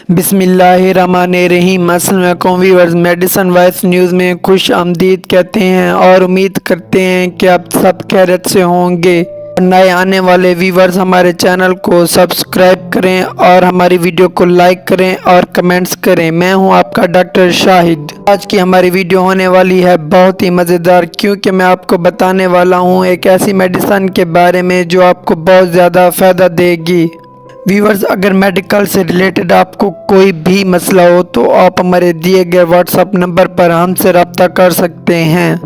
बिस्मिल्लाहिर्रहमानिर्रहीम। अस्सलाम वालेकुम व्यूअर्स, मेडिसिन वाइज न्यूज़ में खुश आमदीद कहते हैं और उम्मीद करते हैं कि आप सब खैरियत से होंगे। नए आने वाले व्यूअर्स हमारे चैनल को सब्सक्राइब करें और हमारी वीडियो को लाइक करें और कमेंट्स करें। मैं हूं आपका डॉक्टर शाहिद। आज की हमारी वीडियो होने वाली है बहुत ही मज़ेदार, क्योंकि मैं आपको बताने वाला हूं एक ऐसी मेडिसिन के बारे में जो आपको बहुत ज़्यादा फ़ायदा देगी। व्यूअर्स, अगर मेडिकल से रिलेटेड आपको कोई भी मसला हो तो आप हमारे दिए गए व्हाट्सएप नंबर पर हमसे रब्ता कर सकते हैं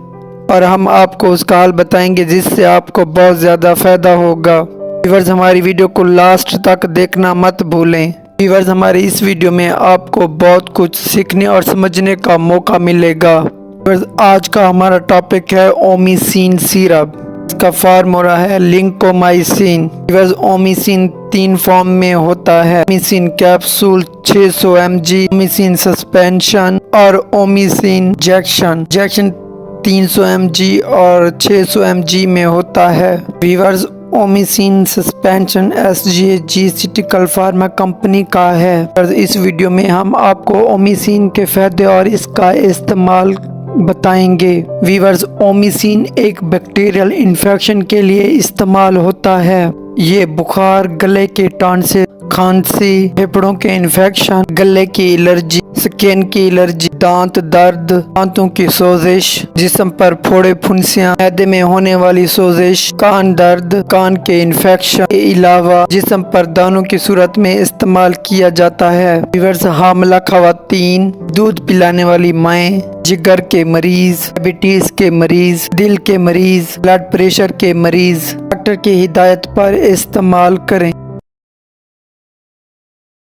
और हम आपको उसका हाल बताएंगे, जिससे आपको बहुत ज़्यादा फ़ायदा होगा। व्यूअर्स, हमारी वीडियो को लास्ट तक देखना मत भूलें। व्यूअर्स, हमारी इस वीडियो में आपको बहुत कुछ सीखने और समझने का मौका मिलेगा। व्यूअर्स, आज का हमारा टॉपिक है ओमिसिन सिरप। इसका फार्मूला है लिंकोमाइसिन। ओमिसिन 3 फॉर्म में होता है: ओमिसिन कैप्सूल 600 mg, ओमिसिन सस्पेंशन और ओमिसिन इंजेक्शन। 300 mg और 600 mg में होता है। व्यूअर्स, ओमिसिन सस्पेंशन SGG सिटिकल फार्मा कंपनी का है। इस वीडियो में हम आपको ओमिसिन के फायदे और इसका इस्तेमाल बताएंगे। वीवर्स, ओमिसिन एक बैक्टीरियल इन्फेक्शन के लिए इस्तेमाल होता है। ये बुखार, गले के टांसे, खांसी, फेफड़ों के इन्फेक्शन, गले की एलर्जी, स्किन की एलर्जी, दांत दर्द, दांतों की सोजिश, जिस्म पर फोड़े फुंसियां, मैदे में होने वाली सोजिश, कान दर्द, कान के इन्फेक्शन के अलावा जिस्म पर दानों की सूरत में इस्तेमाल किया जाता है। व्यूअर्स, हामला खवातीन, दूध पिलाने वाली माएँ, जिगर के मरीज, डायबिटीज के मरीज, दिल के मरीज, ब्लड प्रेशर के मरीज डॉक्टर की हिदायत पर इस्तेमाल करें।